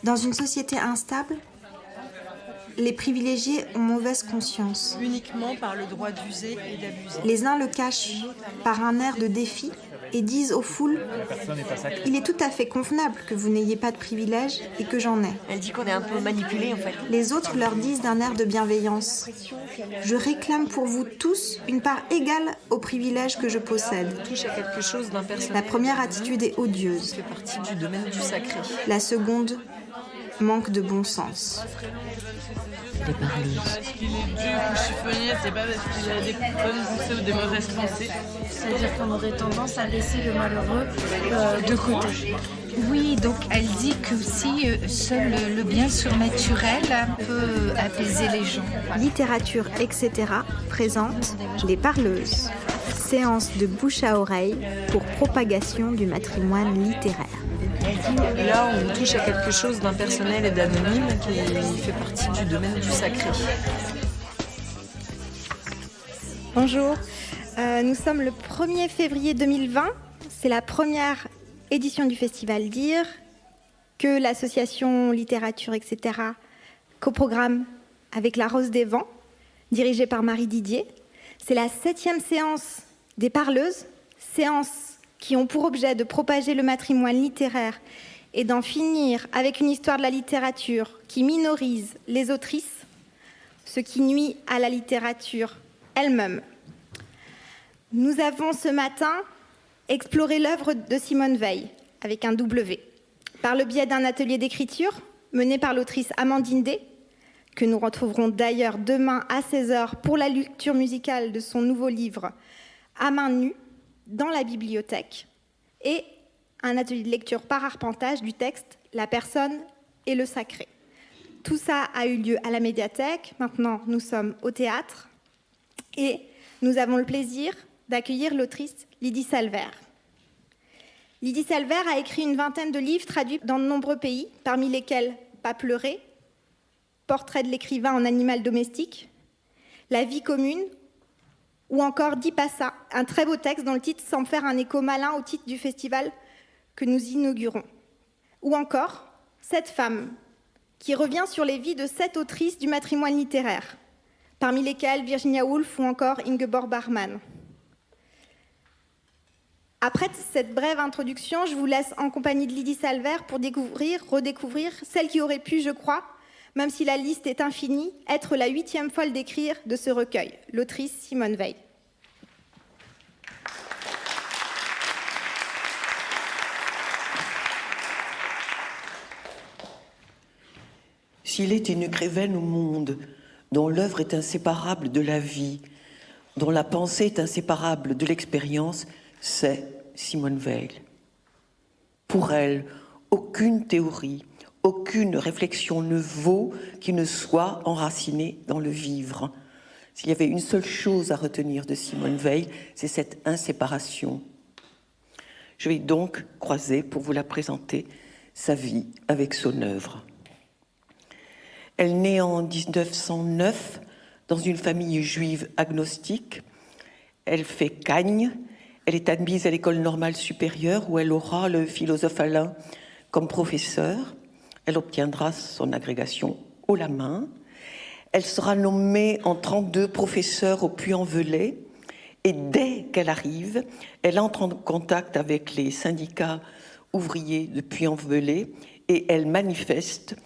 Dans une société instable, les privilégiés ont mauvaise conscience. Uniquement par le droit d'user et d'abuser. Les uns le cachent par un air de défi et disent aux foules « Il est tout à fait convenable que vous n'ayez pas de privilèges et que j'en ai. » Elle dit qu'on est un peu manipulé en fait. Les autres leur disent d'un air de bienveillance « Je réclame pour vous tous une part égale aux privilèges que je possède. » Touche à quelque chose d'impersonnel. La première attitude est odieuse. Fait partie du domaine du sacré. La seconde manque de bon sens. Les parleuses. Parce qu'il est dur ou chiffonnier, c'est pas parce qu'il a des bonnes pensées ou des mauvaises pensées. C'est-à-dire qu'on aurait tendance à laisser le malheureux de côté. Oui, donc elle dit que aussi seul le bien surnaturel peut apaiser les gens. Littérature, etc. présente Les Parleuses. Séance de bouche à oreille pour propagation du matrimoine littéraire. Et là, on touche à quelque chose d'impersonnel et d'anonyme qui fait partie du domaine du sacré. Bonjour, nous sommes le 1er février 2020. C'est la première édition du Festival Dire que l'association Littérature, etc. coprogramme avec La Rose des Vents, dirigée par Marie Didier. C'est la 7e séance des Parleuses, séance qui ont pour objet de propager le matrimoine littéraire et d'en finir avec une histoire de la littérature qui minorise les autrices, ce qui nuit à la littérature elle-même. Nous avons ce matin exploré l'œuvre de Simone Veil, avec un W, par le biais d'un atelier d'écriture mené par l'autrice Amandine Day, que nous retrouverons d'ailleurs demain à 16h pour la lecture musicale de son nouveau livre « À main nue », dans la bibliothèque, et un atelier de lecture par arpentage du texte « La personne et le sacré ». Tout ça a eu lieu à la médiathèque. Maintenant, nous sommes au théâtre et nous avons le plaisir d'accueillir l'autrice Lydie Salvert. Lydie Salvert a écrit une vingtaine de livres traduits dans de nombreux pays, parmi lesquels Pas pleurer, Portrait de l'écrivain en animal domestique, La vie commune, ou encore Dipassa, un très beau texte dont le titre semble faire un écho malin au titre du festival que nous inaugurons. Ou encore Cette femme, qui revient sur les vies de 7 autrices du matrimoine littéraire, parmi lesquelles Virginia Woolf ou encore Ingeborg Bachmann. Après cette brève introduction, je vous laisse en compagnie de Lydie Salvert pour redécouvrir celle qui aurait pu, je crois, même si la liste est infinie, être la 8e folle d'écrire de ce recueil, l'autrice Simone Veil. S'il est une écrivaine au monde, dont l'œuvre est inséparable de la vie, dont la pensée est inséparable de l'expérience, c'est Simone Veil. Pour elle, aucune théorie, aucune réflexion ne vaut qui ne soit enracinée dans le vivre. S'il y avait une seule chose à retenir de Simone Veil, c'est cette inséparation. Je vais donc croiser, pour vous la présenter, sa vie avec son œuvre. Elle naît en 1909 dans une famille juive agnostique. Elle fait Cagne. Elle est admise à l'école normale supérieure où elle aura le philosophe Alain comme professeur. Elle obtiendra son agrégation haut la main. Elle sera nommée en 1932 professeure au Puy-en-Velay. Et dès qu'elle arrive, elle entre en contact avec les syndicats ouvriers de Puy-en-Velay et elle manifeste,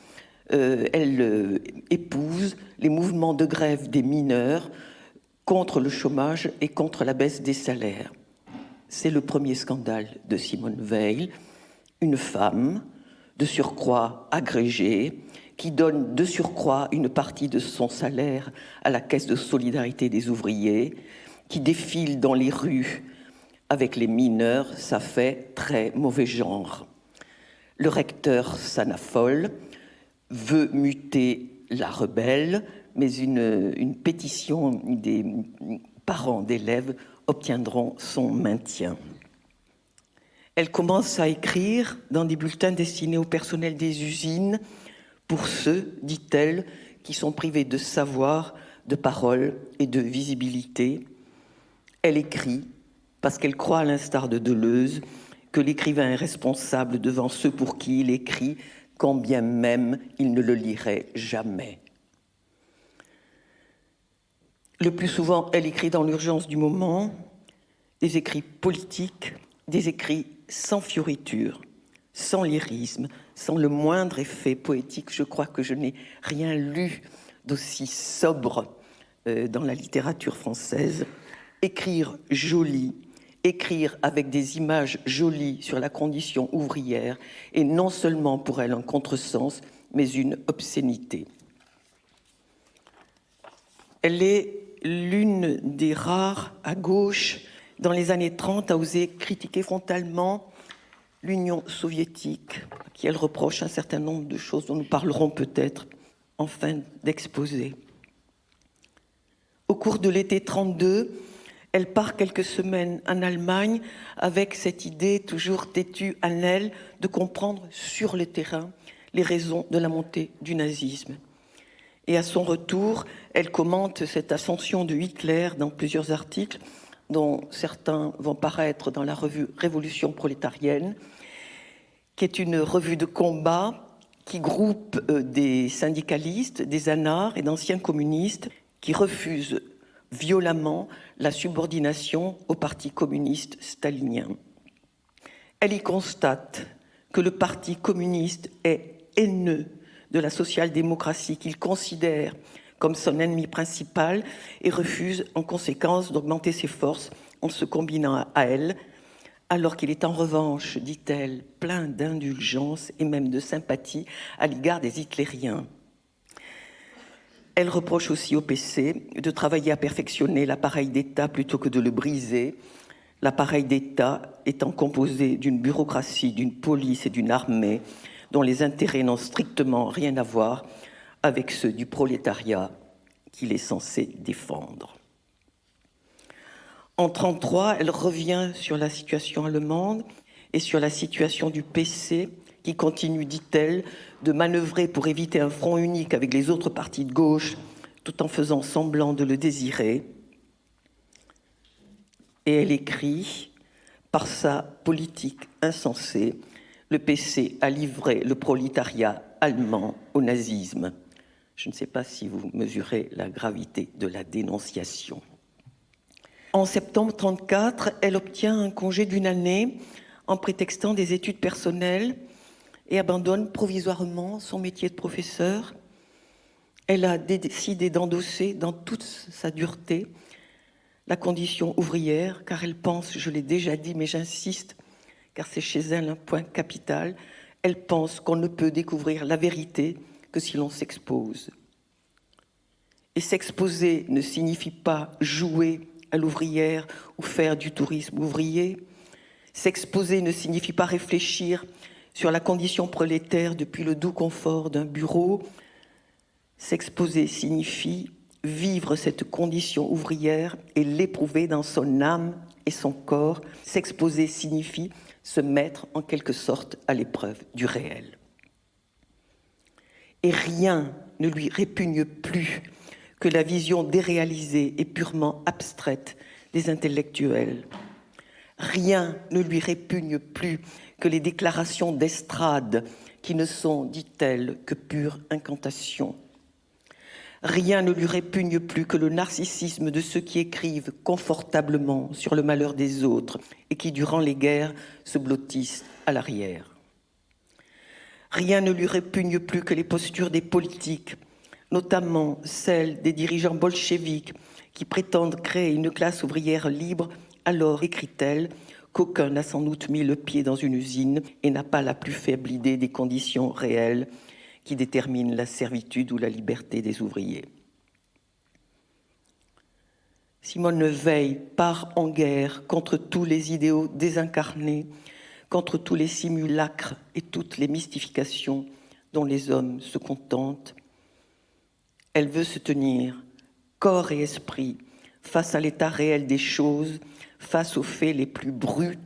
elle épouse les mouvements de grève des mineurs contre le chômage et contre la baisse des salaires. C'est le premier scandale de Simone Veil, une femme de surcroît agrégée, qui donne de surcroît une partie de son salaire à la Caisse de solidarité des ouvriers, qui défile dans les rues avec les mineurs, ça fait très mauvais genre. Le recteur s'anaffole, veut muter la rebelle, mais une pétition des parents d'élèves obtiendront son maintien. Elle commence à écrire dans des bulletins destinés au personnel des usines pour ceux, dit-elle, qui sont privés de savoir, de parole et de visibilité. Elle écrit parce qu'elle croit, à l'instar de Deleuze, que l'écrivain est responsable devant ceux pour qui il écrit, quand bien même il ne le lirait jamais. Le plus souvent, elle écrit dans l'urgence du moment, des écrits politiques, des écrits sans fioriture, sans lyrisme, sans le moindre effet poétique. Je crois que je n'ai rien lu d'aussi sobre dans la littérature française. Écrire joli, écrire avec des images jolies sur la condition ouvrière est non seulement pour elle un contresens, mais une obscénité. Elle est l'une des rares à gauche dans les années 30 à oser critiquer frontalement l'Union soviétique, à qui elle reproche un certain nombre de choses dont nous parlerons peut-être en fin d'exposé. Au cours de l'été 32, elle part quelques semaines en Allemagne avec cette idée toujours têtue en elle de comprendre sur le terrain les raisons de la montée du nazisme. Et à son retour, elle commente cette ascension de Hitler dans plusieurs articles, dont certains vont paraître dans la revue Révolution prolétarienne, qui est une revue de combat qui groupe des syndicalistes, des anards et d'anciens communistes qui refusent violemment la subordination au Parti communiste stalinien. Elle y constate que le Parti communiste est haineux de la social-démocratie qu'il considère comme son ennemi principal et refuse en conséquence d'augmenter ses forces en se combinant à elle, alors qu'il est en revanche, dit-elle, plein d'indulgence et même de sympathie à l'égard des hitlériens. Elle reproche aussi au PC de travailler à perfectionner l'appareil d'État plutôt que de le briser, l'appareil d'État étant composé d'une bureaucratie, d'une police et d'une armée dont les intérêts n'ont strictement rien à voir avec ceux du prolétariat qu'il est censé défendre. En 1933, elle revient sur la situation allemande et sur la situation du PC qui continue, dit-elle, de manœuvrer pour éviter un front unique avec les autres partis de gauche tout en faisant semblant de le désirer. Et elle écrit, par sa politique insensée, le PC a livré le prolétariat allemand au nazisme. Je ne sais pas si vous mesurez la gravité de la dénonciation. En septembre 1934, elle obtient un congé d'une année en prétextant des études personnelles et abandonne provisoirement son métier de professeur. Elle a décidé d'endosser dans toute sa dureté la condition ouvrière, car elle pense, je l'ai déjà dit, mais j'insiste, car c'est chez elle un point capital, elle pense qu'on ne peut découvrir la vérité que si l'on s'expose. Et s'exposer ne signifie pas jouer à l'ouvrière ou faire du tourisme ouvrier. S'exposer ne signifie pas réfléchir sur la condition prolétaire depuis le doux confort d'un bureau. S'exposer signifie vivre cette condition ouvrière et l'éprouver dans son âme et son corps. S'exposer signifie se mettre en quelque sorte à l'épreuve du réel. Et rien ne lui répugne plus que la vision déréalisée et purement abstraite des intellectuels. Rien ne lui répugne plus que les déclarations d'estrade qui ne sont, dit-elle, que pure incantation. Rien ne lui répugne plus que le narcissisme de ceux qui écrivent confortablement sur le malheur des autres et qui, durant les guerres, se blottissent à l'arrière. Rien ne lui répugne plus que les postures des politiques, notamment celles des dirigeants bolcheviques qui prétendent créer une classe ouvrière libre, alors, écrit-elle, qu'aucun n'a sans doute mis le pied dans une usine et n'a pas la plus faible idée des conditions réelles qui déterminent la servitude ou la liberté des ouvriers. Simone Veil part en guerre contre tous les idéaux désincarnés, contre tous les simulacres et toutes les mystifications dont les hommes se contentent. Elle veut se tenir, corps et esprit, face à l'état réel des choses, face aux faits les plus bruts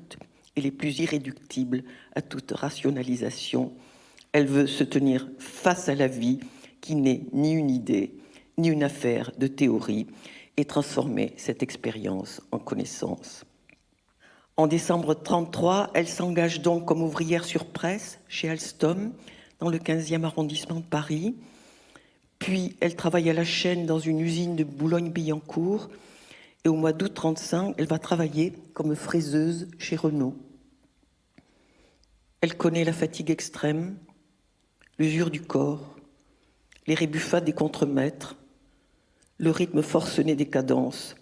et les plus irréductibles à toute rationalisation. Elle veut se tenir face à la vie qui n'est ni une idée, ni une affaire de théorie, et transformer cette expérience en connaissance. En décembre 1933, elle s'engage donc comme ouvrière sur presse chez Alstom, dans le 15e arrondissement de Paris. Puis, elle travaille à la chaîne dans une usine de Boulogne-Billancourt. Et au mois d'août 1935, elle va travailler comme fraiseuse chez Renault. Elle connaît la fatigue extrême, l'usure du corps, les rébuffats des contremaîtres, le rythme forcené des cadences,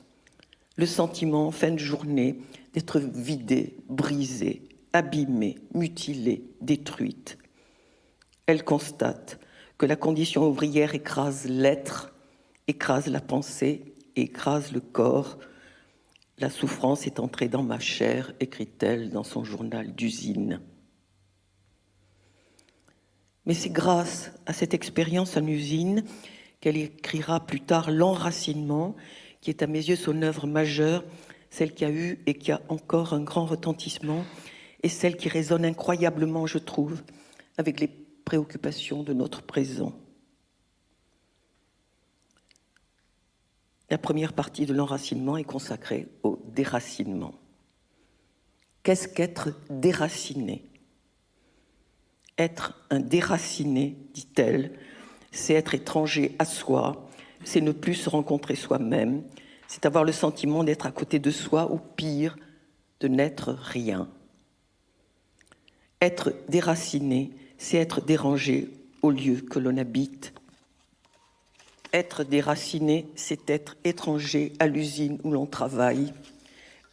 le sentiment, en fin de journée, d'être vidée, brisée, abîmée, mutilée, détruite. Elle constate que la condition ouvrière écrase l'être, écrase la pensée, écrase le corps. La souffrance est entrée dans ma chair, écrit-elle dans son journal d'usine. Mais c'est grâce à cette expérience en usine qu'elle écrira plus tard L'Enracinement, qui est à mes yeux son œuvre majeure, celle qui a eu et qui a encore un grand retentissement, et celle qui résonne incroyablement, je trouve, avec les préoccupations de notre présent. La première partie de l'enracinement est consacrée au déracinement. Qu'est-ce qu'être déraciné ? Être un déraciné, dit-elle, c'est être étranger à soi, c'est ne plus se rencontrer soi-même, c'est avoir le sentiment d'être à côté de soi, ou pire, de n'être rien. Être déraciné, c'est être dérangé au lieu que l'on habite. Être déraciné, c'est être étranger à l'usine où l'on travaille.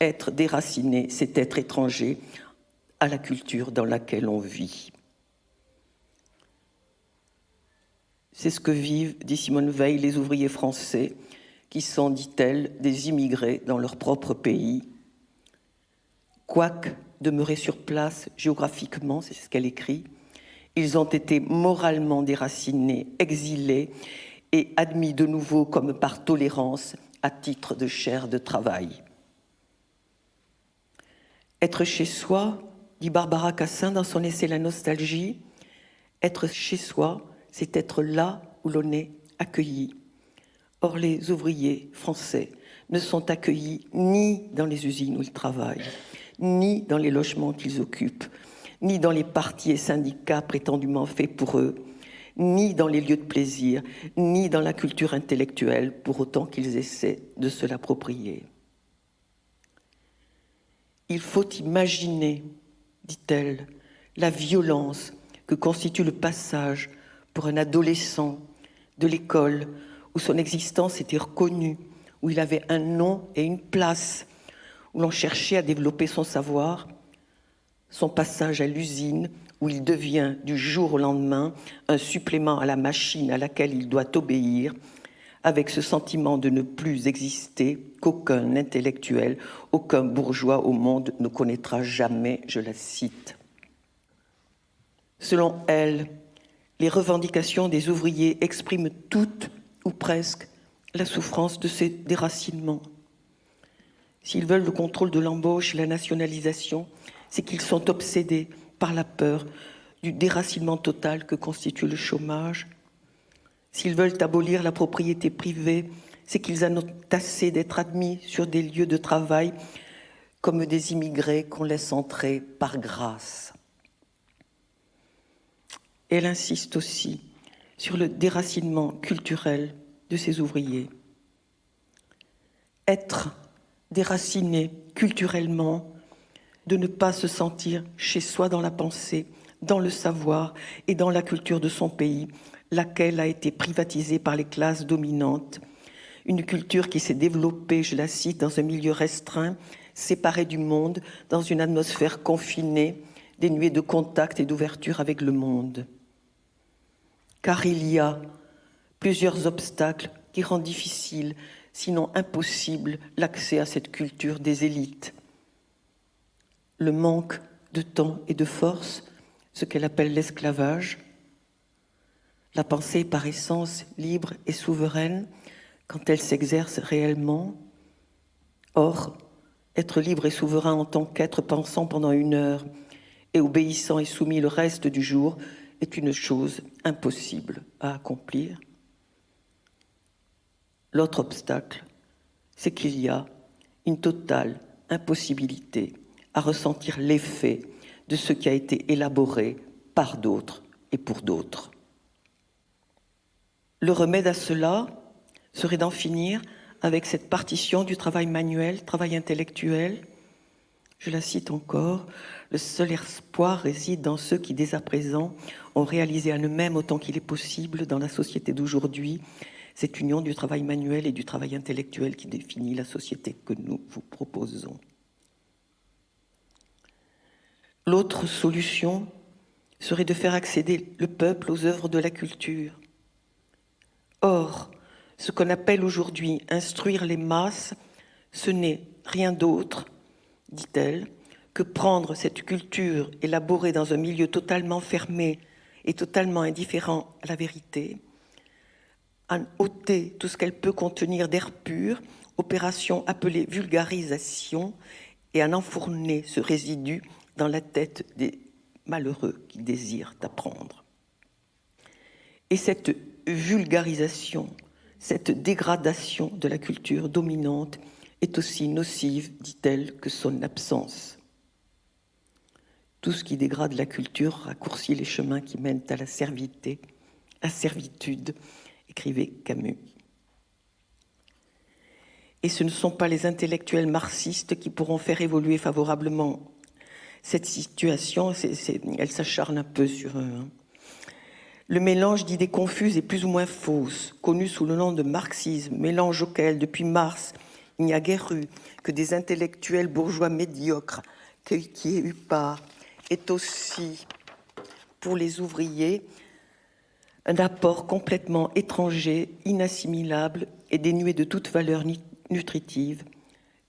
Être déraciné, c'est être étranger à la culture dans laquelle on vit. C'est ce que vivent, dit Simone Veil, les ouvriers français, qui sont, dit-elle, des immigrés dans leur propre pays. Quoique demeurés sur place géographiquement, c'est ce qu'elle écrit, ils ont été moralement déracinés, exilés et admis de nouveau comme par tolérance à titre de chair de travail. Être chez soi, dit Barbara Cassin dans son essai La nostalgie, être chez soi, c'est être là où l'on est accueilli. Or, les ouvriers français ne sont accueillis ni dans les usines où ils travaillent, ni dans les logements qu'ils occupent, ni dans les partis et syndicats prétendument faits pour eux, ni dans les lieux de plaisir, ni dans la culture intellectuelle, pour autant qu'ils essaient de se l'approprier. Il faut imaginer, dit-elle, la violence que constitue le passage pour un adolescent de l'école où son existence était reconnue, où il avait un nom et une place, où l'on cherchait à développer son savoir, son passage à l'usine, où il devient du jour au lendemain un supplément à la machine à laquelle il doit obéir, avec ce sentiment de ne plus exister qu'aucun intellectuel, aucun bourgeois au monde ne connaîtra jamais, je la cite. Selon elle, les revendications des ouvriers expriment toutes, ou presque, la souffrance de ces déracinements. S'ils veulent le contrôle de l'embauche et la nationalisation, c'est qu'ils sont obsédés par la peur du déracinement total que constitue le chômage. S'ils veulent abolir la propriété privée, c'est qu'ils en ont assez d'être admis sur des lieux de travail comme des immigrés qu'on laisse entrer par grâce. Elle insiste aussi sur le déracinement culturel de ces ouvriers. Être déraciné culturellement, de ne pas se sentir chez soi dans la pensée, dans le savoir et dans la culture de son pays, laquelle a été privatisée par les classes dominantes. Une culture qui s'est développée, je la cite, dans un milieu restreint, séparé du monde, dans une atmosphère confinée, dénuée de contact et d'ouverture avec le monde. Car il y a plusieurs obstacles qui rendent difficile, sinon impossible, l'accès à cette culture des élites. Le manque de temps et de force, ce qu'elle appelle l'esclavage. La pensée est par essence libre et souveraine quand elle s'exerce réellement. Or, être libre et souverain en tant qu'être pensant pendant 1 heure et obéissant et soumis le reste du jour est une chose impossible à accomplir. L'autre obstacle, c'est qu'il y a une totale impossibilité à ressentir l'effet de ce qui a été élaboré par d'autres et pour d'autres. Le remède à cela serait d'en finir avec cette partition du travail manuel, travail intellectuel. Je la cite encore, « Le seul espoir réside dans ceux qui, dès à présent, ont réalisé à eux-mêmes autant qu'il est possible dans la société d'aujourd'hui cette union du travail manuel et du travail intellectuel qui définit la société que nous vous proposons. » L'autre solution serait de faire accéder le peuple aux œuvres de la culture. Or, ce qu'on appelle aujourd'hui instruire les masses, ce n'est rien d'autre, dit-elle, que prendre cette culture élaborée dans un milieu totalement fermé et totalement indifférent à la vérité, en ôter tout ce qu'elle peut contenir d'air pur, opération appelée vulgarisation, et en enfourner ce résidu dans la tête des malheureux qui désirent apprendre. Et cette vulgarisation, cette dégradation de la culture dominante est aussi nocive, dit-elle, que son absence. Tout ce qui dégrade la culture raccourcit les chemins qui mènent à la servitude, écrivait Camus. Et ce ne sont pas les intellectuels marxistes qui pourront faire évoluer favorablement cette situation, elle s'acharne un peu sur eux. Le mélange d'idées confuses et plus ou moins fausses, connu sous le nom de marxisme, mélange auquel, depuis mars, il n'y a guère eu que des intellectuels bourgeois médiocres qui aient eu part, est aussi, pour les ouvriers, un apport complètement étranger, inassimilable et dénué de toute valeur nutritive,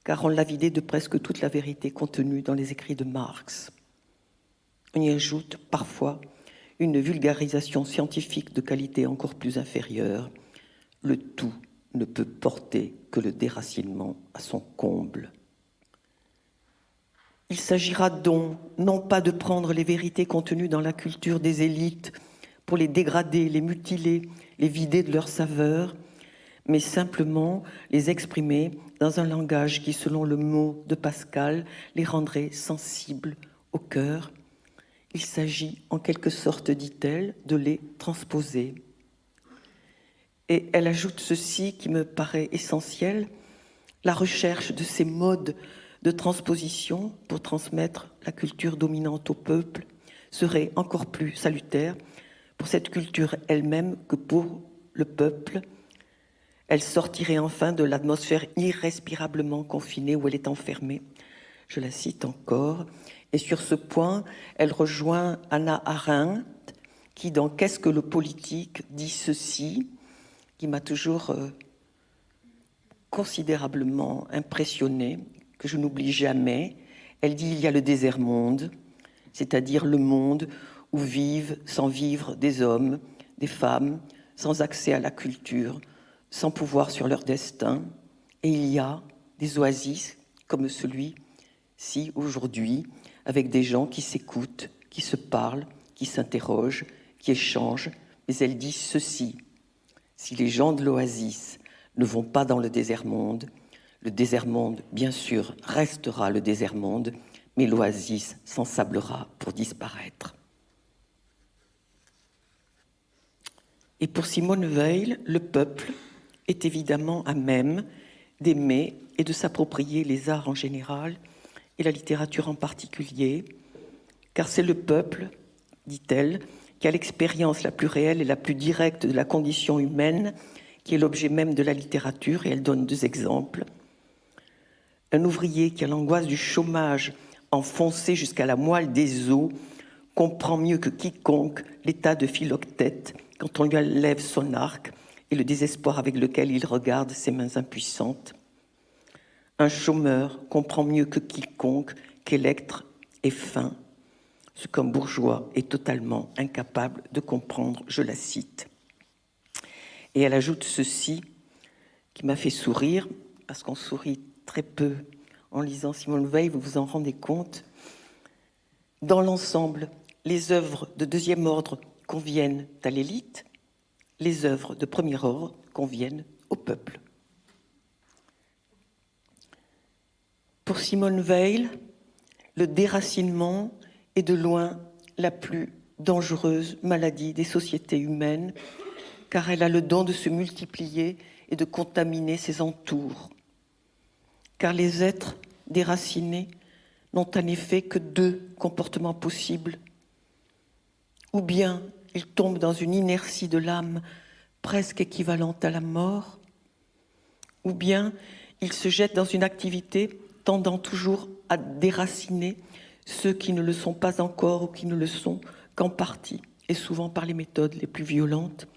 car on l'a vidé de presque toute la vérité contenue dans les écrits de Marx. On y ajoute parfois une vulgarisation scientifique de qualité encore plus inférieure. Le tout ne peut porter que le déracinement à son comble. Il s'agira donc non pas de prendre les vérités contenues dans la culture des élites pour les dégrader, les mutiler, les vider de leur saveur, mais simplement les exprimer dans un langage qui, selon le mot de Pascal, les rendrait sensibles au cœur. Il s'agit, en quelque sorte, dit-elle, de les transposer. Et elle ajoute ceci qui me paraît essentiel, la recherche de ces modes de transposition pour transmettre la culture dominante au peuple serait encore plus salutaire pour cette culture elle-même que pour le peuple. Elle sortirait enfin de l'atmosphère irrespirablement confinée où elle est enfermée. Je la cite encore. Et sur ce point, elle rejoint Hannah Arendt, qui, dans Qu'est-ce que le politique, dit ceci, qui m'a toujours considérablement impressionnée, que je n'oublie jamais. Elle dit « Il y a le désert-monde, c'est-à-dire le monde où vivent sans vivre des hommes, des femmes, sans accès à la culture, sans pouvoir sur leur destin. Et il y a des oasis comme celui-ci aujourd'hui, avec des gens qui s'écoutent, qui se parlent, qui s'interrogent, qui échangent. Mais elle dit ceci, si les gens de l'oasis ne vont pas dans le désert-monde, bien sûr, restera le désert-monde, mais l'oasis s'ensablera pour disparaître. Et pour Simone Weil, le peuple est évidemment à même d'aimer et de s'approprier les arts en général et la littérature en particulier, car c'est le peuple, dit-elle, qui a l'expérience la plus réelle et la plus directe de la condition humaine, qui est l'objet même de la littérature, et elle donne 2 exemples. Un ouvrier qui a l'angoisse du chômage enfoncé jusqu'à la moelle des os comprend mieux que quiconque l'état de Philoctète quand on lui enlève son arc et le désespoir avec lequel il regarde ses mains impuissantes. Un chômeur comprend mieux que quiconque qu'Électre est fin, ce qu'un bourgeois est totalement incapable de comprendre, je la cite. Et elle ajoute ceci qui m'a fait sourire, parce qu'on sourit très peu en lisant Simone Weil, vous vous en rendez compte. Dans l'ensemble, les œuvres de 2e ordre conviennent à l'élite, les œuvres de 1er ordre conviennent au peuple. Pour Simone Weil, le déracinement est de loin la plus dangereuse maladie des sociétés humaines, car elle a le don de se multiplier et de contaminer ses entours. Car les êtres déracinés n'ont en effet que deux comportements possibles. Ou bien ils tombent dans une inertie de l'âme presque équivalente à la mort, ou bien ils se jettent dans une activité tendant toujours à déraciner ceux qui ne le sont pas encore ou qui ne le sont qu'en partie, et souvent par les méthodes les plus violentes.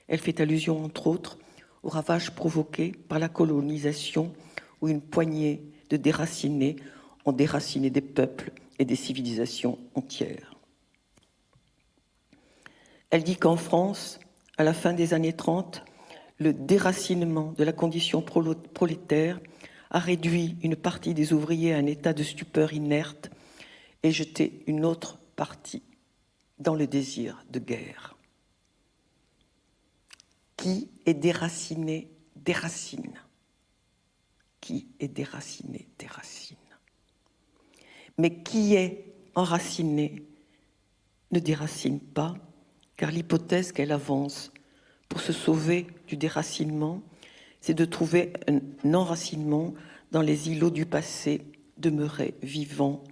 Elle fait allusion, entre autres, aux ravages provoqués par la colonisation, où une poignée de déracinés ont déraciné des peuples et des civilisations entières. Elle dit qu'en France, à la fin des années 30, le déracinement de la condition prolétaire a réduit une partie des ouvriers à un état de stupeur inerte et jeté une autre partie dans le désir de guerre. Qui est déraciné, déracine. Qui est déraciné, déracine. Mais qui est enraciné ne déracine pas, car l'hypothèse qu'elle avance pour se sauver du déracinement, c'est de trouver un enracinement dans les îlots du passé demeurés vivants.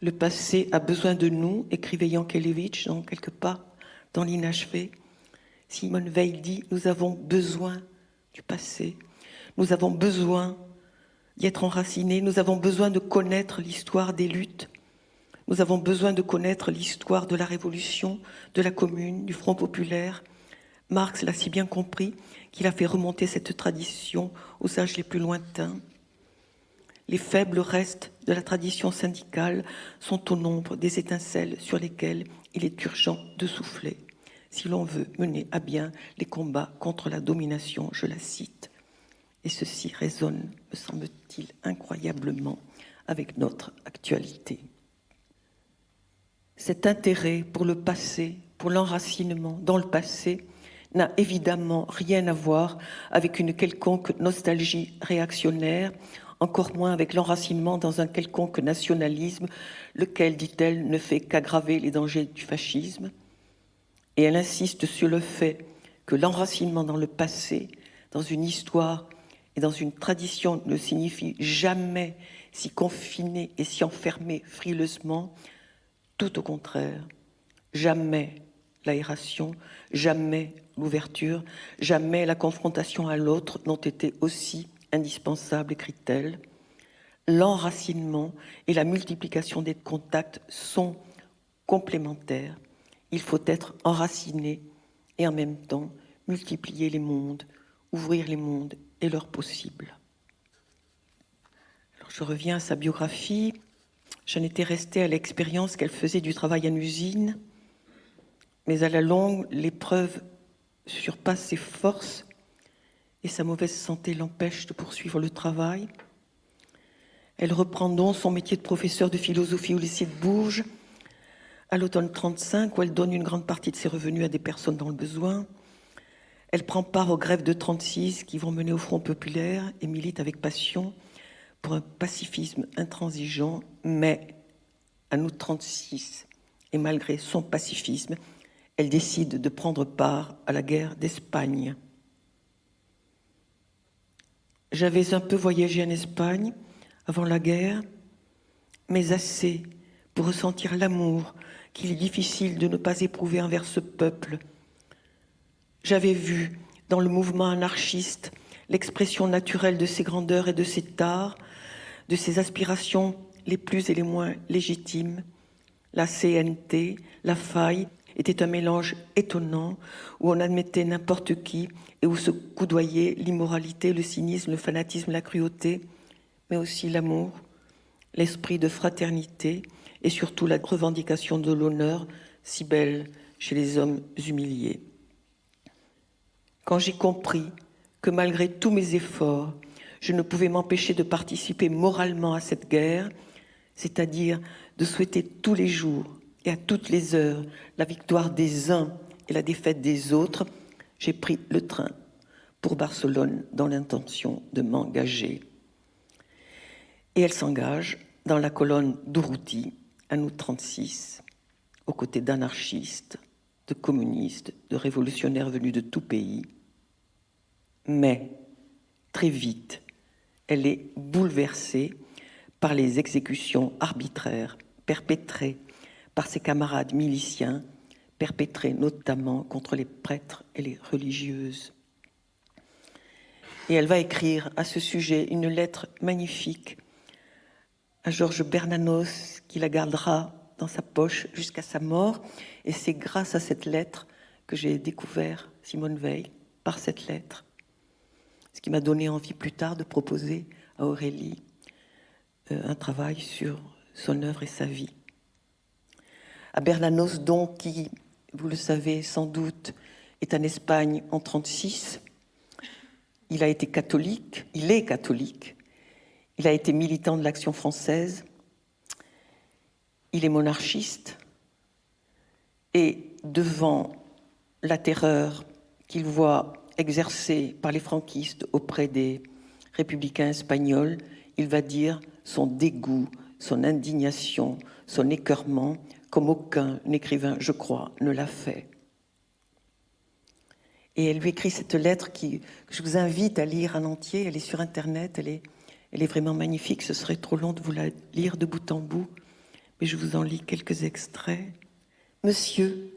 Le passé a besoin de nous, écrivait Yankelevitch dans quelque part dans l'inachevé. Simone Veil dit « Nous avons besoin du passé, nous avons besoin d'y être enracinés, nous avons besoin de connaître l'histoire des luttes, nous avons besoin de connaître l'histoire de la Révolution, de la Commune, du Front populaire. » Marx l'a si bien compris qu'il a fait remonter cette tradition aux âges les plus lointains. Les faibles restes de la tradition syndicale sont au nombre des étincelles sur lesquelles il est urgent de souffler, si l'on veut mener à bien les combats contre la domination, je la cite. Et ceci résonne, me semble-t-il, incroyablement avec notre actualité. Cet intérêt pour le passé, pour l'enracinement dans le passé, n'a évidemment rien à voir avec une quelconque nostalgie réactionnaire, encore moins avec l'enracinement dans un quelconque nationalisme, lequel, dit-elle, ne fait qu'aggraver les dangers du fascisme. Et elle insiste sur le fait que l'enracinement dans le passé, dans une histoire et dans une tradition ne signifie jamais s'y confiner et s'y enfermer frileusement, tout au contraire, jamais l'aération, jamais l'ouverture, jamais la confrontation à l'autre n'ont été aussi indispensables, écrit-elle. L'enracinement et la multiplication des contacts sont complémentaires. Il faut être enraciné et en même temps multiplier les mondes, ouvrir les mondes et leurs possibles. Alors je reviens à sa biographie. J'en étais restée à l'expérience qu'elle faisait du travail en usine, mais à la longue, l'épreuve surpasse ses forces et sa mauvaise santé l'empêche de poursuivre le travail. Elle reprend donc son métier de professeur de philosophie au lycée de Bourges à l'automne 1935, où elle donne une grande partie de ses revenus à des personnes dans le besoin. Elle prend part aux grèves de 1936 qui vont mener au Front populaire et milite avec passion pour un pacifisme intransigeant, mais en août 1936, et malgré son pacifisme, elle décide de prendre part à la guerre d'Espagne. J'avais un peu voyagé en Espagne avant la guerre, mais assez pour ressentir l'amour qu'il est difficile de ne pas éprouver envers ce peuple. J'avais vu dans le mouvement anarchiste l'expression naturelle de ses grandeurs et de ses tares, de ses aspirations les plus et les moins légitimes. La CNT, la faille, était un mélange étonnant où on admettait n'importe qui et où se coudoyaient l'immoralité, le cynisme, le fanatisme, la cruauté, mais aussi l'amour, l'esprit de fraternité et surtout la revendication de l'honneur si belle chez les hommes humiliés. Quand j'ai compris que malgré tous mes efforts, je ne pouvais m'empêcher de participer moralement à cette guerre, c'est-à-dire de souhaiter tous les jours et à toutes les heures la victoire des uns et la défaite des autres, j'ai pris le train pour Barcelone dans l'intention de m'engager. Et elle s'engage dans la colonne d'Urruti, en août 1936. aux côtés d'anarchistes, de communistes, de révolutionnaires venus de tout pays. Mais, très vite, elle est bouleversée par les exécutions arbitraires perpétrées par ses camarades miliciens, perpétrées notamment contre les prêtres et les religieuses. Et elle va écrire à ce sujet une lettre magnifique à Georges Bernanos, qui la gardera dans sa poche jusqu'à sa mort. Et c'est grâce à cette lettre que j'ai découvert Simone Weil, par cette lettre. Ce qui m'a donné envie plus tard de proposer à Aurélie un travail sur son œuvre et sa vie. À Bernanos, donc, qui, vous le savez sans doute, est en Espagne en 1936, il a été catholique, il est catholique, il a été militant de l'Action française, il est monarchiste, et devant la terreur qu'il voit exercée par les franquistes auprès des républicains espagnols, il va dire son dégoût, son indignation, son écœurement, comme aucun écrivain, je crois, ne l'a fait. Et elle lui écrit cette lettre que je vous invite à lire en entier. Elle est sur Internet, elle est vraiment magnifique. Ce serait trop long de vous la lire de bout en bout, mais je vous en lis quelques extraits. Monsieur,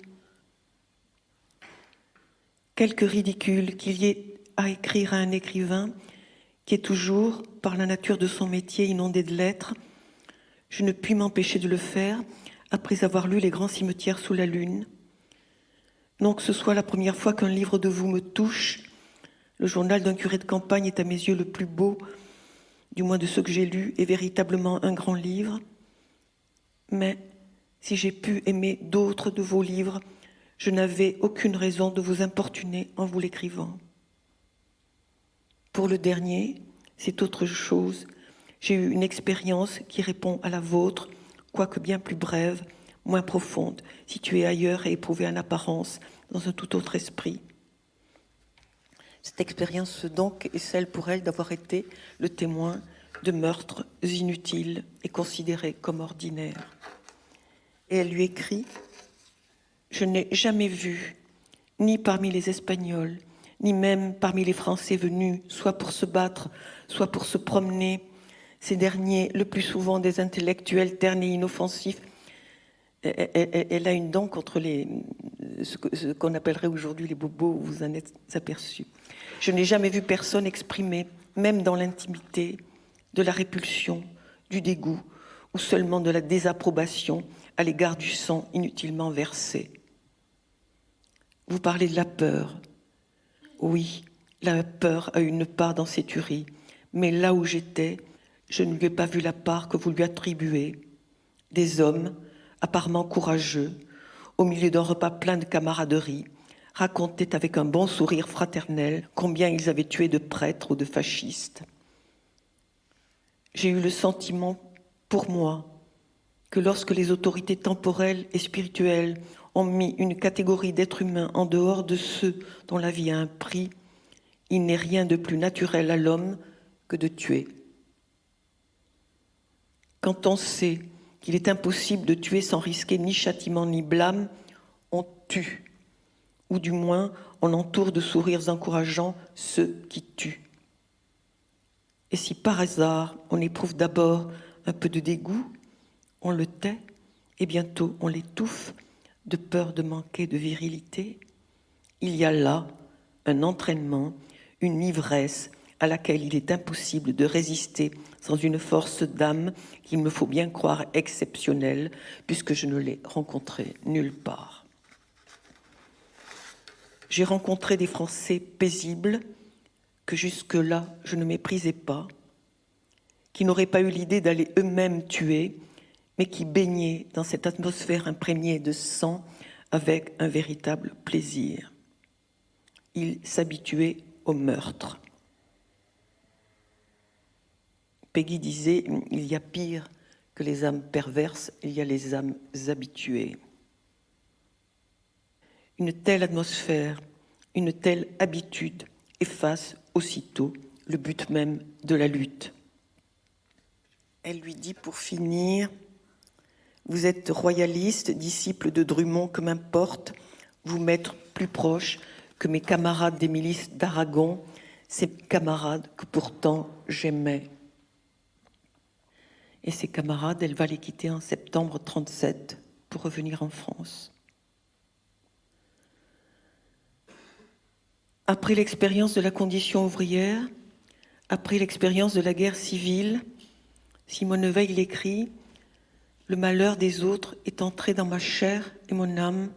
quelque ridicule qu'il y ait à écrire à un écrivain qui est toujours, par la nature de son métier, inondé de lettres, je ne puis m'empêcher de le faire après avoir lu Les grands cimetières sous la lune. Non que ce soit la première fois qu'un livre de vous me touche. Le journal d'un curé de campagne est à mes yeux le plus beau, du moins de ceux que j'ai lus, et véritablement un grand livre. Mais si j'ai pu aimer d'autres de vos livres, je n'avais aucune raison de vous importuner en vous l'écrivant. Pour le dernier, c'est autre chose. J'ai eu une expérience qui répond à la vôtre, quoique bien plus brève, moins profonde, située ailleurs et éprouvée en apparence, dans un tout autre esprit. Cette expérience, donc, est celle pour elle d'avoir été le témoin de meurtres inutiles et considérés comme ordinaires. Et elle lui écrit « Je n'ai jamais vu, ni parmi les Espagnols, ni même parmi les Français venus, soit pour se battre, soit pour se promener, ces derniers, le plus souvent des intellectuels ternes et inoffensifs. » Elle a une dent contre ce qu'on appellerait aujourd'hui les bobos, vous en êtes aperçus. Je n'ai jamais vu personne exprimer, même dans l'intimité, de la répulsion, du dégoût, ou seulement de la désapprobation à l'égard du sang inutilement versé. Vous parlez de la peur. Oui, la peur a une part dans ces tueries, mais là où j'étais, je ne lui ai pas vu la part que vous lui attribuez. Des hommes, apparemment courageux, au milieu d'un repas plein de camaraderie, racontaient avec un bon sourire fraternel combien ils avaient tué de prêtres ou de fascistes. J'ai eu le sentiment, pour moi, que lorsque les autorités temporelles et spirituelles ont mis une catégorie d'êtres humains en dehors de ceux dont la vie a un prix, il n'est rien de plus naturel à l'homme que de tuer. Quand on sait qu'il est impossible de tuer sans risquer ni châtiment ni blâme, on tue, ou du moins on entoure de sourires encourageants ceux qui tuent. Et si par hasard on éprouve d'abord un peu de dégoût, on le tait et bientôt on l'étouffe de peur de manquer de virilité, il y a là un entraînement, une ivresse à laquelle il est impossible de résister sans une force d'âme qu'il me faut bien croire exceptionnelle, puisque je ne l'ai rencontrée nulle part. J'ai rencontré des Français paisibles que jusque-là je ne méprisais pas, qui n'auraient pas eu l'idée d'aller eux-mêmes tuer, mais qui baignaient dans cette atmosphère imprégnée de sang avec un véritable plaisir. Ils s'habituaient au meurtre. Peggy disait, il y a pire que les âmes perverses, il y a les âmes habituées. Une telle atmosphère, une telle habitude efface aussitôt le but même de la lutte. Elle lui dit pour finir, Vous êtes royaliste, disciple de Drummond, que m'importe, vous m'être plus proche que mes camarades des milices d'Aragon, ces camarades que pourtant j'aimais. Et ces camarades, elle va les quitter en septembre 1937 pour revenir en France. Après l'expérience de la condition ouvrière, après l'expérience de la guerre civile, Simone Veil écrit « Le malheur des autres est entré dans ma chair et mon âme,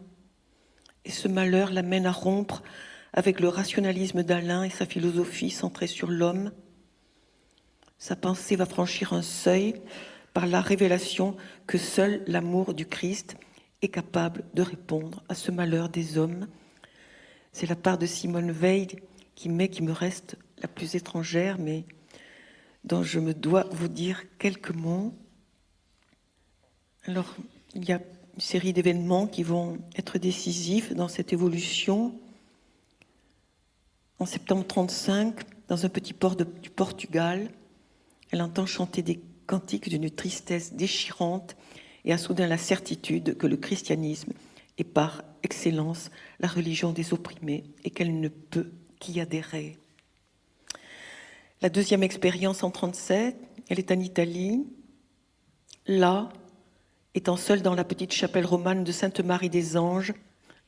et ce malheur l'amène à rompre avec le rationalisme d'Alain et sa philosophie centrée sur l'homme. Sa pensée va franchir un seuil par la révélation que seul l'amour du Christ est capable de répondre à ce malheur des hommes. » C'est la part de Simone Veil qui me reste la plus étrangère, mais dont je me dois vous dire quelques mots. Alors, il y a une série d'événements qui vont être décisifs dans cette évolution. En septembre 1935, dans un petit port du Portugal, elle entend chanter des cantiques d'une tristesse déchirante et a soudain la certitude que le christianisme est par excellence la religion des opprimés et qu'elle ne peut qu'y adhérer. La deuxième expérience en 1937, elle est en Italie. Là, étant seule dans la petite chapelle romane de Sainte-Marie des Anges,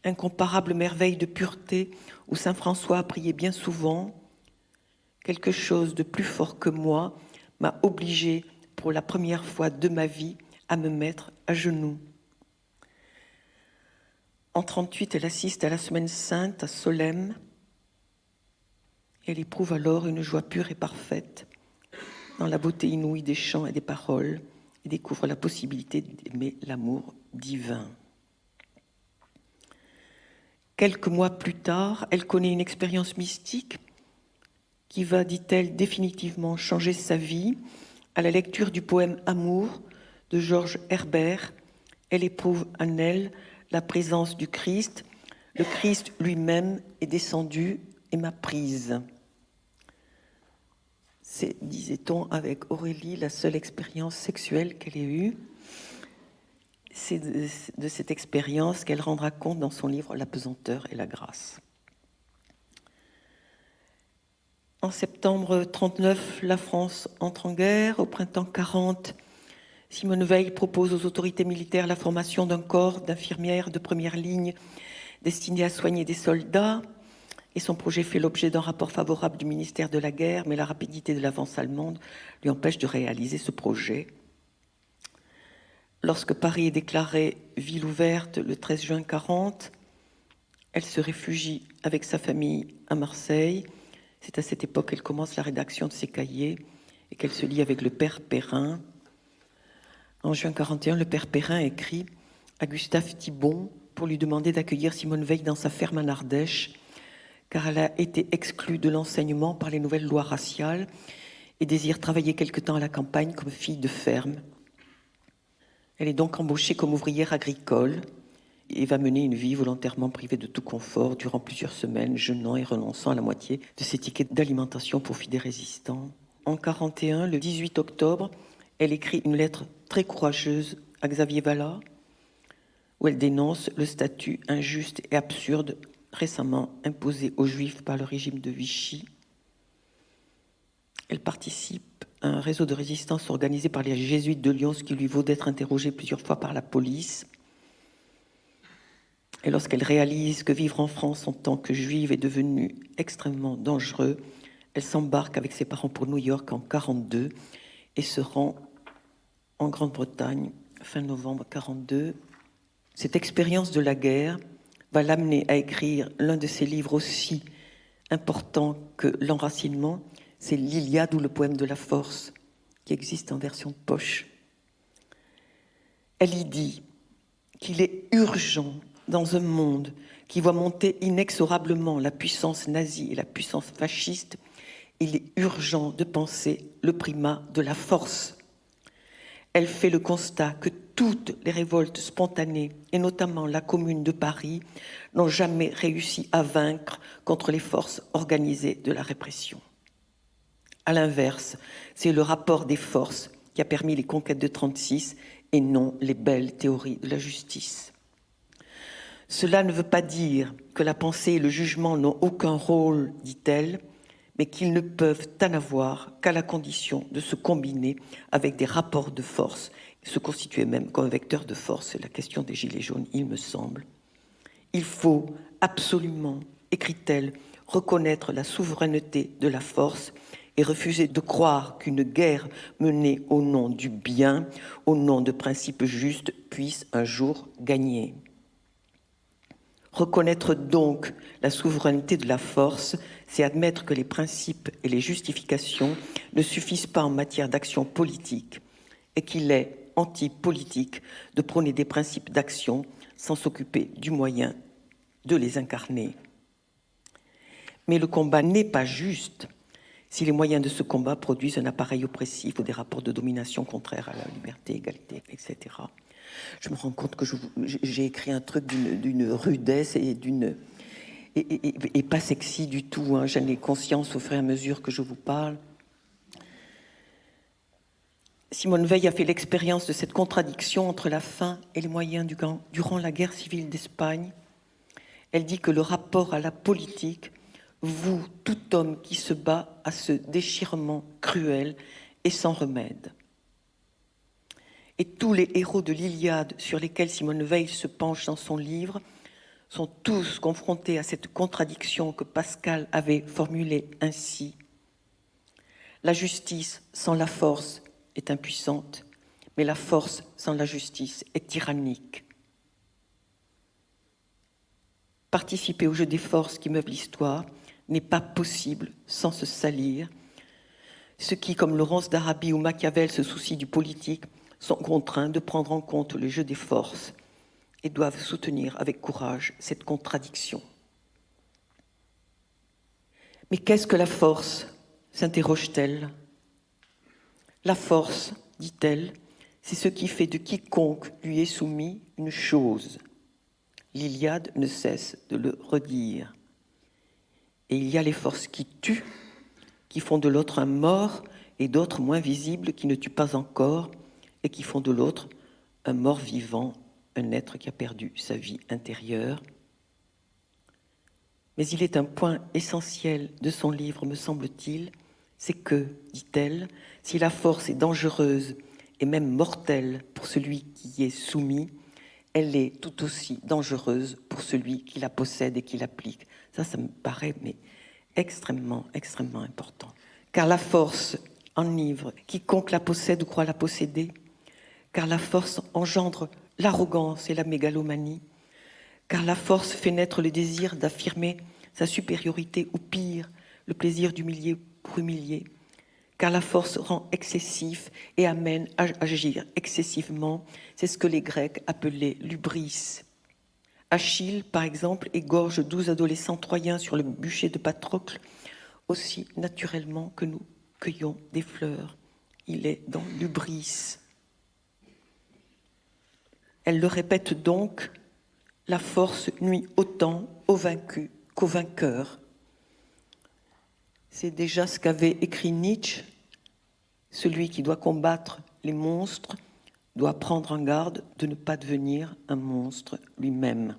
incomparable merveille de pureté où saint François a prié bien souvent, quelque chose de plus fort que moi m'a obligée pour la première fois de ma vie à me mettre à genoux. En 1938, elle assiste à la Semaine Sainte à Solesmes. Elle éprouve alors une joie pure et parfaite dans la beauté inouïe des chants et des paroles et découvre la possibilité d'aimer l'amour divin. Quelques mois plus tard, elle connaît une expérience mystique qui va, dit-elle, définitivement changer sa vie. À la lecture du poème « Amour » de Georges Herbert, elle éprouve en elle la présence du Christ. Le Christ lui-même est descendu et m'a prise. C'est, disait-on avec Aurélie, la seule expérience sexuelle qu'elle ait eue. C'est de cette expérience qu'elle rendra compte dans son livre « La pesanteur et la grâce ». En septembre 1939, la France entre en guerre. Au printemps 1940, Simone Veil propose aux autorités militaires la formation d'un corps d'infirmières de première ligne destiné à soigner des soldats. Et son projet fait l'objet d'un rapport favorable du ministère de la Guerre, mais la rapidité de l'avance allemande lui empêche de réaliser ce projet. Lorsque Paris est déclarée ville ouverte le 13 juin 1940, elle se réfugie avec sa famille à Marseille. C'est à cette époque qu'elle commence la rédaction de ses cahiers et qu'elle se lie avec le père Perrin. En juin 1941, le père Perrin écrit à Gustave Thibon pour lui demander d'accueillir Simone Veil dans sa ferme en Ardèche, car elle a été exclue de l'enseignement par les nouvelles lois raciales et désire travailler quelque temps à la campagne comme fille de ferme. Elle est donc embauchée comme ouvrière agricole et va mener une vie volontairement privée de tout confort durant plusieurs semaines, jeûnant et renonçant à la moitié de ses tickets d'alimentation pour filles des résistants. En 1941, le 18 octobre, elle écrit une lettre très courageuse à Xavier Vallat, où elle dénonce le statut injuste et absurde récemment imposé aux Juifs par le régime de Vichy. Elle participe à un réseau de résistance organisé par les jésuites de Lyon, ce qui lui vaut d'être interrogée plusieurs fois par la police. Et lorsqu'elle réalise que vivre en France en tant que juive est devenu extrêmement dangereux, elle s'embarque avec ses parents pour New York en 1942 et se rend en Grande-Bretagne fin novembre 1942. Cette expérience de la guerre va l'amener à écrire l'un de ses livres aussi important que l'enracinement, c'est l'Iliade ou le poème de la force, qui existe en version poche. Elle y dit qu'il est urgent dans un monde qui voit monter inexorablement la puissance nazie et la puissance fasciste, il est urgent de penser le primat de la force. Elle fait le constat que toutes les révoltes spontanées, et notamment la Commune de Paris, n'ont jamais réussi à vaincre contre les forces organisées de la répression. À l'inverse, c'est le rapport des forces qui a permis les conquêtes de 1936 et non les belles théories de la justice. Cela ne veut pas dire que la pensée et le jugement n'ont aucun rôle, dit-elle, mais qu'ils ne peuvent en avoir qu'à la condition de se combiner avec des rapports de force, se constituer même comme vecteur de force. C'est la question des Gilets jaunes, il me semble. Il faut absolument, écrit-elle, reconnaître la souveraineté de la force et refuser de croire qu'une guerre menée au nom du bien, au nom de principes justes, puisse un jour gagner. Reconnaître donc la souveraineté de la force, c'est admettre que les principes et les justifications ne suffisent pas en matière d'action politique et qu'il est anti-politique de prôner des principes d'action sans s'occuper du moyen de les incarner. Mais le combat n'est pas juste si les moyens de ce combat produisent un appareil oppressif ou des rapports de domination contraires à la liberté, égalité, etc. Je me rends compte que j'ai écrit un truc d'une rudesse et pas sexy du tout. Hein. J'en ai conscience au fur et à mesure que je vous parle. Simone Veil a fait l'expérience de cette contradiction entre la fin et les moyens durant la guerre civile d'Espagne. Elle dit que le rapport à la politique voue tout homme qui se bat à ce déchirement cruel et sans remède. Et tous les héros de l'Iliade sur lesquels Simone Veil se penche dans son livre sont tous confrontés à cette contradiction que Pascal avait formulée ainsi. La justice sans la force est impuissante, mais la force sans la justice est tyrannique. Participer au jeu des forces qui meublent l'histoire n'est pas possible sans se salir. Ceux qui, comme Laurence d'Arabie ou Machiavel, se soucient du politique, sont contraints de prendre en compte le jeu des forces et doivent soutenir avec courage cette contradiction. Mais qu'est-ce que la force ? S'interroge-t-elle. La force, dit-elle, c'est ce qui fait de quiconque lui est soumis une chose. L'Iliade ne cesse de le redire. Et il y a les forces qui tuent, qui font de l'autre un mort, et d'autres moins visibles qui ne tuent pas encore, et qui font de l'autre un mort vivant, un être qui a perdu sa vie intérieure. Mais il est un point essentiel de son livre, me semble-t-il, c'est que, dit-elle, si la force est dangereuse et même mortelle pour celui qui y est soumis, elle est tout aussi dangereuse pour celui qui la possède et qui l'applique. Ça me paraît extrêmement, extrêmement important. Car la force enivre quiconque la possède ou croit la posséder, car la force engendre l'arrogance et la mégalomanie, car la force fait naître le désir d'affirmer sa supériorité ou pire, le plaisir d'humilier pour humilier, car la force rend excessif et amène à agir excessivement. C'est ce que les Grecs appelaient l'hubris. Achille, par exemple, égorge 12 adolescents troyens sur le bûcher de Patrocle, aussi naturellement que nous cueillons des fleurs. Il est dans l'hubris. Elle le répète donc, la force nuit autant aux vaincus qu'aux vainqueurs. C'est déjà ce qu'avait écrit Nietzsche. Celui qui doit combattre les monstres doit prendre en garde de ne pas devenir un monstre lui-même.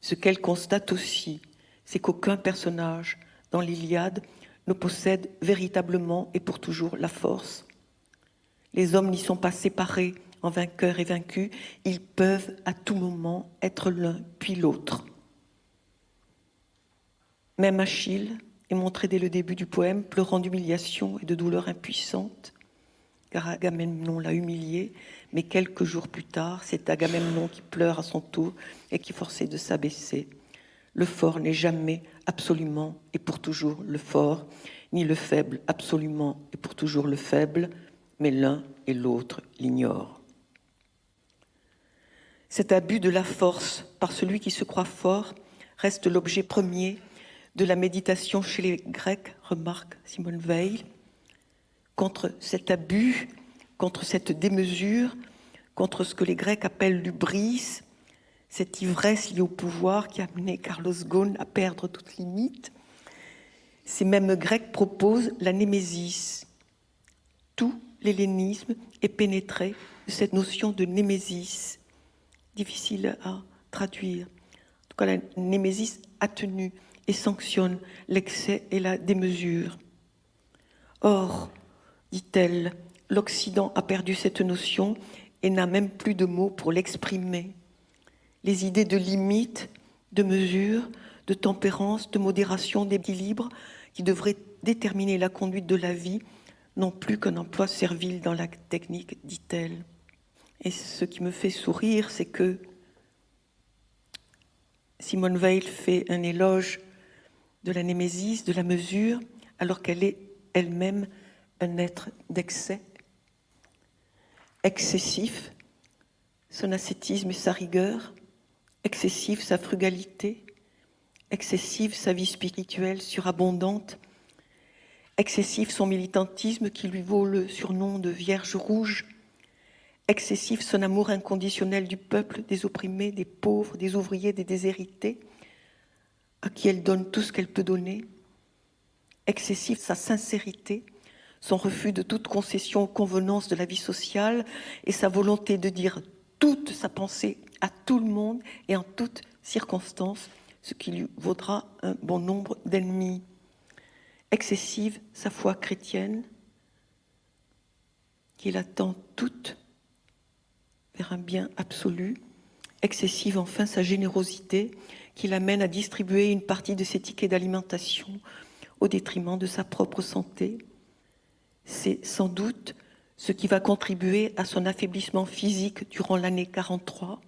Ce qu'elle constate aussi, c'est qu'aucun personnage dans l'Iliade ne possède véritablement et pour toujours la force. Les hommes n'y sont pas séparés en vainqueurs et vaincus, ils peuvent à tout moment être l'un puis l'autre. Même Achille est montré dès le début du poème, pleurant d'humiliation et de douleur impuissante, car Agamemnon l'a humilié, mais quelques jours plus tard, c'est Agamemnon qui pleure à son tour et qui est forcé de s'abaisser. Le fort n'est jamais absolument et pour toujours le fort, ni le faible absolument et pour toujours le faible, mais l'un et l'autre l'ignorent. Cet abus de la force par celui qui se croit fort reste l'objet premier de la méditation chez les Grecs, remarque Simone Veil. Contre cet abus, contre cette démesure, contre ce que les Grecs appellent l'hubris, cette ivresse liée au pouvoir qui a amené Carlos Ghosn à perdre toute limite, ces mêmes Grecs proposent la némésis. Tout l'hellénisme est pénétré de cette notion de némésis, difficile à traduire. En tout cas, la némésis atténue et sanctionne l'excès et la démesure. Or, dit-elle, l'Occident a perdu cette notion et n'a même plus de mots pour l'exprimer. Les idées de limite, de mesure, de tempérance, de modération, d'équilibre qui devraient déterminer la conduite de la vie n'ont plus qu'un emploi servile dans la technique, dit-elle. Et ce qui me fait sourire, c'est que Simone Weil fait un éloge de la némésis, de la mesure, alors qu'elle est elle-même un être d'excès, excessif, son ascétisme et sa rigueur, excessif sa frugalité, excessive sa vie spirituelle surabondante, excessif son militantisme qui lui vaut le surnom de Vierge rouge, excessif son amour inconditionnel du peuple, des opprimés, des pauvres, des ouvriers, des déshérités, à qui elle donne tout ce qu'elle peut donner, excessif sa sincérité, son refus de toute concession aux convenances de la vie sociale et sa volonté de dire toute sa pensée à tout le monde et en toutes circonstances, ce qui lui vaudra un bon nombre d'ennemis. Excessive sa foi chrétienne, qui la tend toute vers un bien absolu. Excessive enfin sa générosité, qui l'amène à distribuer une partie de ses tickets d'alimentation au détriment de sa propre santé. C'est sans doute ce qui va contribuer à son affaiblissement physique durant l'année 43.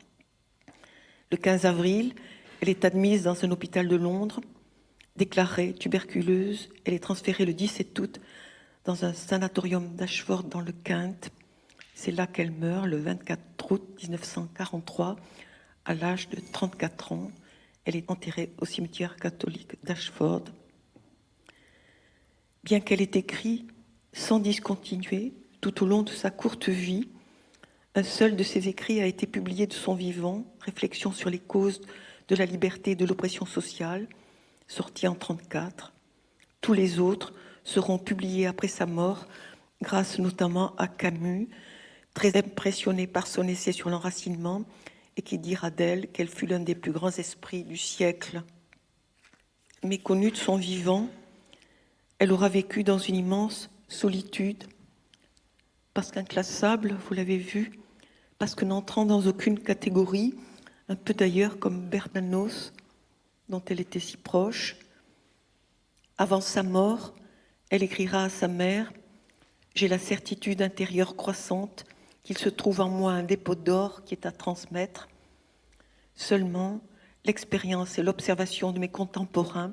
Le 15 avril, elle est admise dans un hôpital de Londres, déclarée tuberculeuse. Elle est transférée le 17 août dans un sanatorium d'Ashford dans le Kent. C'est là qu'elle meurt, le 24 août 1943, à l'âge de 34 ans. Elle est enterrée au cimetière catholique d'Ashford. Bien qu'elle ait écrit sans discontinuer tout au long de sa courte vie, un seul de ses écrits a été publié de son vivant, Réflexions sur les causes de la liberté et de l'oppression sociale, sorti en 1934. Tous les autres seront publiés après sa mort, grâce notamment à Camus, très impressionné par son essai sur l'enracinement, et qui dira d'elle qu'elle fut l'un des plus grands esprits du siècle. Méconnue de son vivant, elle aura vécu dans une immense solitude, parce qu'inclassable, vous l'avez vu, parce que n'entrant dans aucune catégorie, un peu d'ailleurs comme Bernanos, dont elle était si proche. Avant sa mort, elle écrira à sa mère « J'ai la certitude intérieure croissante qu'il se trouve en moi un dépôt d'or qui est à transmettre. Seulement, l'expérience et l'observation de mes contemporains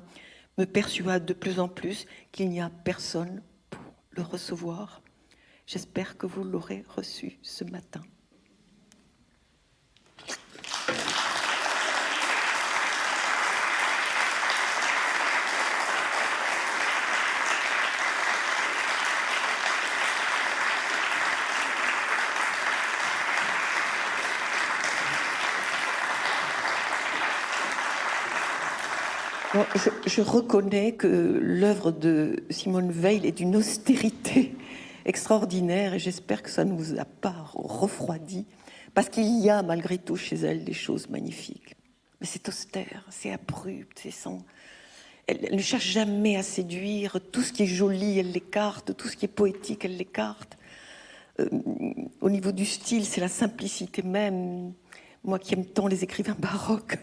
me persuadent de plus en plus qu'il n'y a personne pour le recevoir. J'espère que vous l'aurez reçu ce matin. » Bon, je reconnais que l'œuvre de Simone Weil est d'une austérité extraordinaire et j'espère que ça ne vous a pas refroidi, parce qu'il y a malgré tout chez elle des choses magnifiques. Mais c'est austère, c'est abrupt, c'est sans... Elle ne cherche jamais à séduire. Tout ce qui est joli, elle l'écarte. Tout ce qui est poétique, elle l'écarte. Au niveau du style, c'est la simplicité même. Moi qui aime tant les écrivains baroques,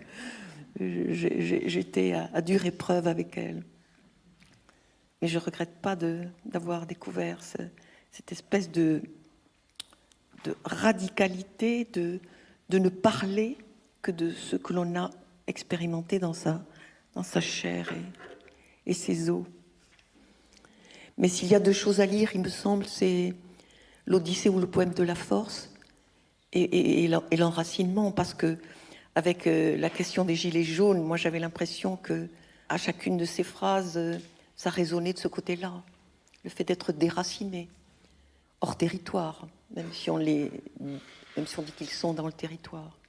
j'étais à dure épreuve avec elle. Mais je ne regrette pas d'avoir découvert cette espèce de radicalité, de ne parler que de ce que l'on a expérimenté dans sa chair et ses os. Mais s'il y a deux choses à lire, il me semble, c'est l'Odyssée ou le poème de la force et l'enracinement, parce que avec la question des gilets jaunes, moi j'avais l'impression que à chacune de ces phrases, ça résonnait de ce côté-là, le fait d'être déraciné, hors territoire, même si on dit qu'ils sont dans le territoire.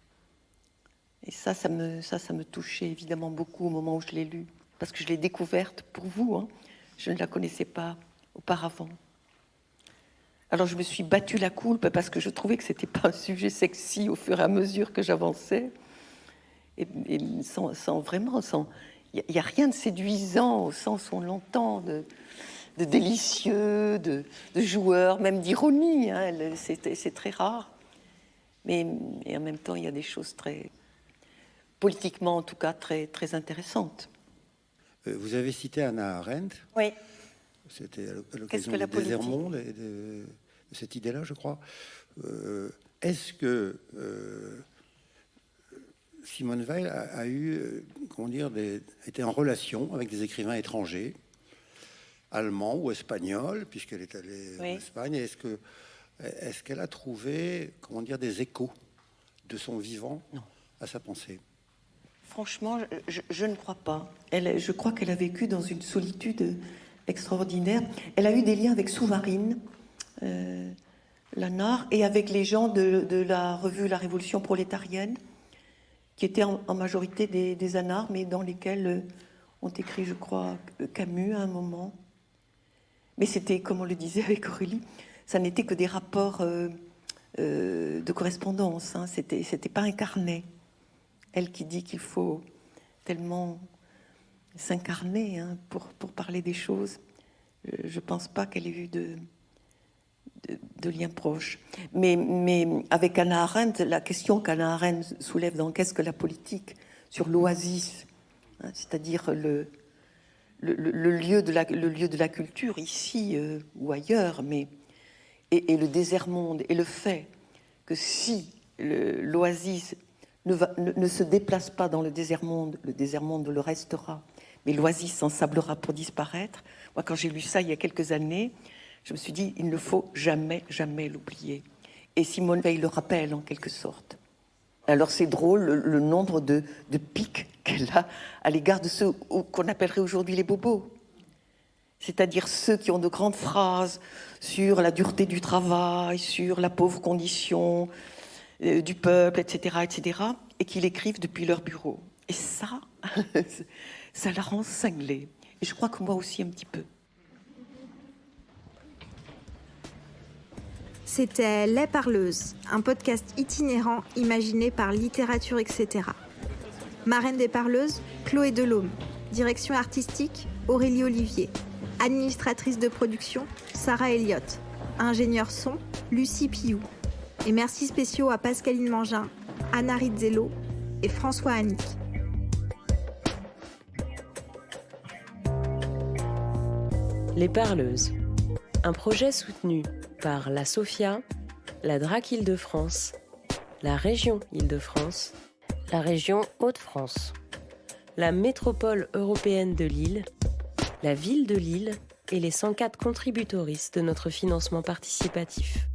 Et ça me touchait évidemment beaucoup au moment où je l'ai lu, parce que je l'ai découverte pour vous, hein. Je ne la connaissais pas auparavant. Alors je me suis battue la coulpe parce que je trouvais que c'était pas un sujet sexy au fur et à mesure que j'avançais. Et il n'y a rien de séduisant au sens où on l'entend, de délicieux, de joueur, même d'ironie. Hein, c'est très rare. Mais en même temps, il y a des choses très, politiquement en tout cas, très, très intéressantes. Vous avez cité Hannah Arendt. Oui. C'était à l'occasion du Désert-Monde et de cette idée-là, je crois. Est-ce que Simone Weil a eu, était en relation avec des écrivains étrangers, allemands ou espagnols, puisqu'elle est allée en Espagne? Est-ce qu'elle a trouvé, des échos de son vivant à sa pensée? Franchement, je ne crois pas. Je crois qu'elle a vécu dans une solitude extraordinaire. Elle a eu des liens avec Souvarine, Lanard, et avec les gens de la revue La Révolution prolétarienne, qui étaient en majorité des anards, mais dans lesquels ont écrit, je crois, Camus à un moment. Mais c'était, comme on le disait avec Aurélie, ça n'était que des rapports de correspondance. Hein. C'était pas un carnet. Elle qui dit qu'il faut tellement s'incarner pour parler des choses. Je ne pense pas qu'elle ait eu de liens proches. Mais avec Hannah Arendt, la question qu'Hannah Arendt soulève dans Qu'est-ce que la politique sur l'oasis, hein, c'est-à-dire le lieu de la culture, ici ou ailleurs, et le désert-monde, et le fait que si l'oasis ne se déplace pas dans le désert-monde le restera, mais l'oasis s'ensablera pour disparaître. Moi, quand j'ai lu ça il y a quelques années, je me suis dit, il ne faut jamais, jamais l'oublier. Et Simone Weil le rappelle, en quelque sorte. Alors, c'est drôle, le nombre de piques qu'elle a à l'égard de ceux qu'on appellerait aujourd'hui les bobos. C'est-à-dire ceux qui ont de grandes phrases sur la dureté du travail, sur la pauvre condition du peuple, etc., et qui l'écrivent depuis leur bureau. Et ça, ça la rend cinglée. Et je crois que moi aussi un petit peu. C'était Les Parleuses, un podcast itinérant imaginé par Littérature, etc. Marraine des Parleuses, Chloé Delhomme. Direction artistique, Aurélie Olivier. Administratrice de production, Sarah Elliott. Ingénieur son, Lucie Piou. Et merci spéciaux à Pascaline Mangin, Anna Rizzello et François Annick. Les Parleuses, un projet soutenu par la SOFIA, la DRAC Île-de-France, la région Île-de-France, la région Hauts-de-France, la métropole européenne de Lille, la ville de Lille et les 104 contributoristes de notre financement participatif.